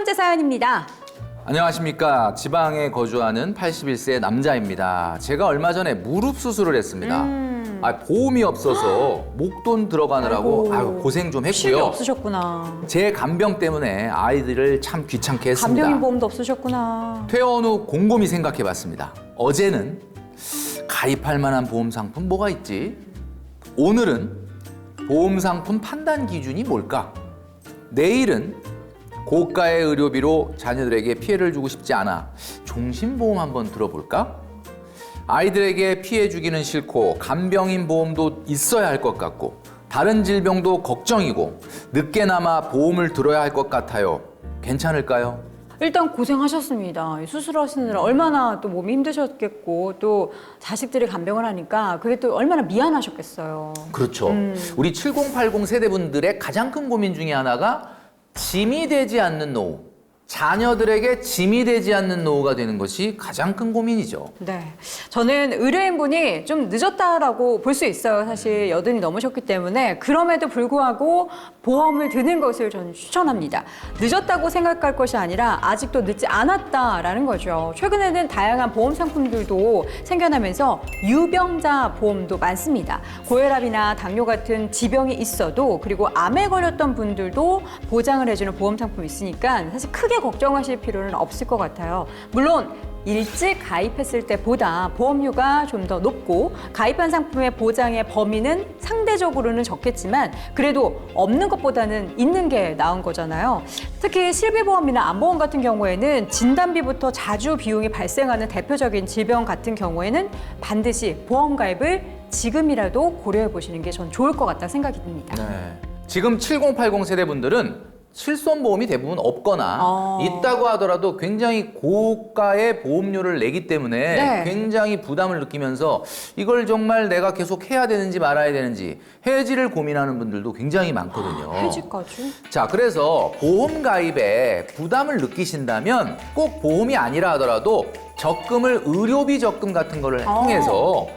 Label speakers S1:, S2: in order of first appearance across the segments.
S1: 번째 사연입니다.
S2: 안녕하십니까. 지방에 거주하는 81세 남자입니다. 제가 얼마 전에 무릎 수술을 했습니다. 보험이 없어서 목돈 들어가느라고 고생 좀
S1: 쉴이
S2: 했고요.
S1: 없으셨구나.
S2: 제 간병 때문에 아이들을 참 귀찮게 했습니다.
S1: 간병인 보험도 없으셨구나.
S2: 퇴원 후 곰곰이 생각해봤습니다. 어제는 가입할 만한 보험 상품 뭐가 있지? 오늘은 보험 상품 판단 기준이 뭘까? 내일은 고가의 의료비로 자녀들에게 피해를 주고 싶지 않아 종신보험 한번 들어볼까? 아이들에게 피해 주기는 싫고 간병인 보험도 있어야 할 것 같고 다른 질병도 걱정이고 늦게나마 보험을 들어야 할 것 같아요. 괜찮을까요?
S1: 일단 고생하셨습니다. 수술하시느라 얼마나 또 몸이 힘드셨겠고 또 자식들이 간병을 하니까 그게 또 얼마나 미안하셨겠어요.
S2: 그렇죠. 우리 7080 세대분들의 가장 큰 고민 중에 하나가 짐이 되지 않는 노후. 자녀들에게 짐이 되지 않는 노후가 되는 것이 가장 큰 고민이죠.
S1: 네, 저는 의뢰인분이 좀 늦었다라고 볼 수 있어요. 사실 80이 넘으셨기 때문에. 그럼에도 불구하고 보험을 드는 것을 저는 추천합니다. 늦었다고 생각할 것이 아니라 아직도 늦지 않았다라는 거죠. 최근에는 다양한 보험 상품들도 생겨나면서 유병자 보험도 많습니다. 고혈압이나 당뇨 같은 지병이 있어도 그리고 암에 걸렸던 분들도 보장을 해주는 보험 상품이 있으니까 사실 크게 걱정하실 필요는 없을 것 같아요. 물론 일찍 가입했을 때보다 보험료가 좀 더 높고 가입한 상품의 보장의 범위는 상대적으로는 적겠지만 그래도 없는 것보다는 있는 게 나은 거잖아요. 특히 실비보험이나 암보험 같은 경우에는 진단비부터 자주 비용이 발생하는 대표적인 질병 같은 경우에는 반드시 보험 가입을 지금이라도 고려해 보시는 게 전 좋을 것 같다 생각이 듭니다.
S2: 네. 지금 7080 세대분들은 실손보험이 대부분 없거나 있다고 하더라도 굉장히 고가의 보험료를 내기 때문에
S1: 네.
S2: 굉장히 부담을 느끼면서 이걸 정말 내가 계속 해야 되는지 말아야 되는지 해지를 고민하는 분들도 굉장히 많거든요.
S1: 해지까지?
S2: 자, 그래서 보험 가입에 부담을 느끼신다면 꼭 보험이 아니라 하더라도 적금을 의료비 적금 같은 거를 통해서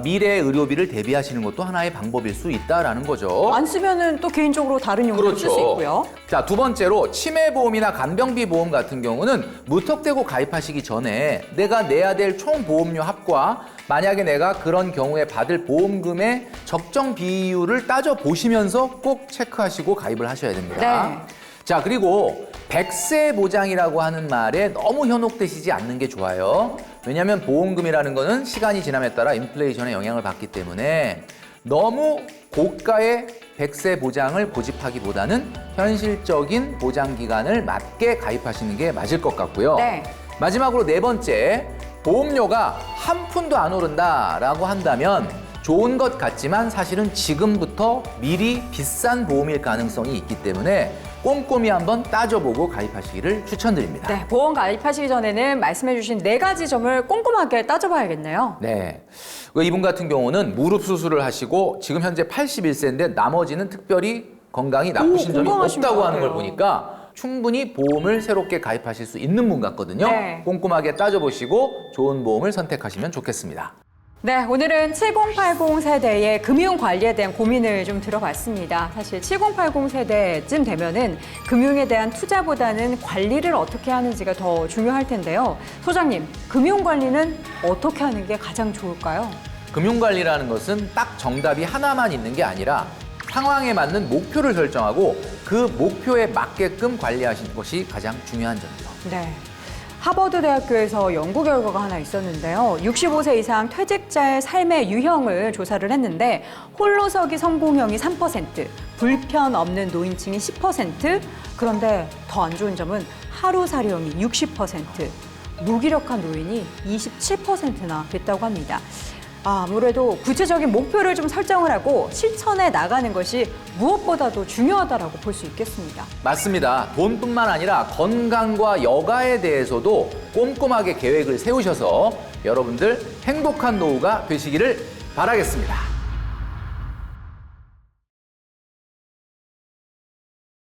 S2: 미래 의료비를 대비하시는 것도 하나의 방법일 수 있다라는 거죠.
S1: 안 쓰면은 또 개인적으로 다른 용도로 쓸 수 있고요.
S2: 자, 두 번째로 치매보험이나 간병비 보험 같은 경우는 무턱대고 가입하시기 전에 내가 내야 될 총 보험료 합과 만약에 내가 그런 경우에 받을 보험금의 적정 비율을 따져보시면서 꼭 체크하시고 가입을 하셔야 됩니다.
S1: 네.
S2: 자, 그리고 100세 보장이라고 하는 말에 너무 현혹되시지 않는 게 좋아요. 왜냐하면 보험금이라는 거는 시간이 지남에 따라 인플레이션에 영향을 받기 때문에 너무 고가의 100세 보장을 고집하기보다는 현실적인 보장 기간을 맞게 가입하시는 게 맞을 것 같고요.
S1: 네.
S2: 마지막으로 네 번째, 보험료가 한 푼도 안 오른다라고 한다면 좋은 것 같지만 사실은 지금부터 미리 비싼 보험일 가능성이 있기 때문에 꼼꼼히 한번 따져보고 가입하시기를 추천드립니다.
S1: 네, 보험 가입하시기 전에는 말씀해주신 4가지 점을 꼼꼼하게 따져봐야겠네요.
S2: 네. 이분 같은 경우는 무릎 수술을 하시고 지금 현재 81세인데 나머지는 특별히 건강이 나쁘신 점이
S1: 건강하신
S2: 없다고
S1: 것
S2: 하는 걸
S1: 같아요.
S2: 보니까 충분히 보험을 새롭게 가입하실 수 있는 분 같거든요.
S1: 네.
S2: 꼼꼼하게 따져보시고 좋은 보험을 선택하시면 좋겠습니다.
S1: 네, 오늘은 7080 세대의 금융 관리에 대한 고민을 좀 들어봤습니다. 사실 7080 세대쯤 되면은 금융에 대한 투자보다는 관리를 어떻게 하는지가 더 중요할 텐데요. 소장님, 금융 관리는 어떻게 하는 게 가장 좋을까요?
S2: 금융관리라는 것은 딱 정답이 하나만 있는 게 아니라 상황에 맞는 목표를 설정하고 그 목표에 맞게끔 관리하시는 것이 가장 중요한 점이죠.
S1: 네. 하버드 대학교에서 연구 결과가 하나 있었는데요. 65세 이상 퇴직자의 삶의 유형을 조사를 했는데 홀로서기 성공형이 3%, 불편 없는 노인층이 10%, 그런데 더 안 좋은 점은 하루살이형이 60%, 무기력한 노인이 27%나 됐다고 합니다. 아무래도 구체적인 목표를 좀 설정을 하고 실천해 나가는 것이 무엇보다도 중요하다고 볼 수 있겠습니다.
S2: 맞습니다. 돈뿐만 아니라 건강과 여가에 대해서도 꼼꼼하게 계획을 세우셔서 여러분들 행복한 노후가 되시기를 바라겠습니다.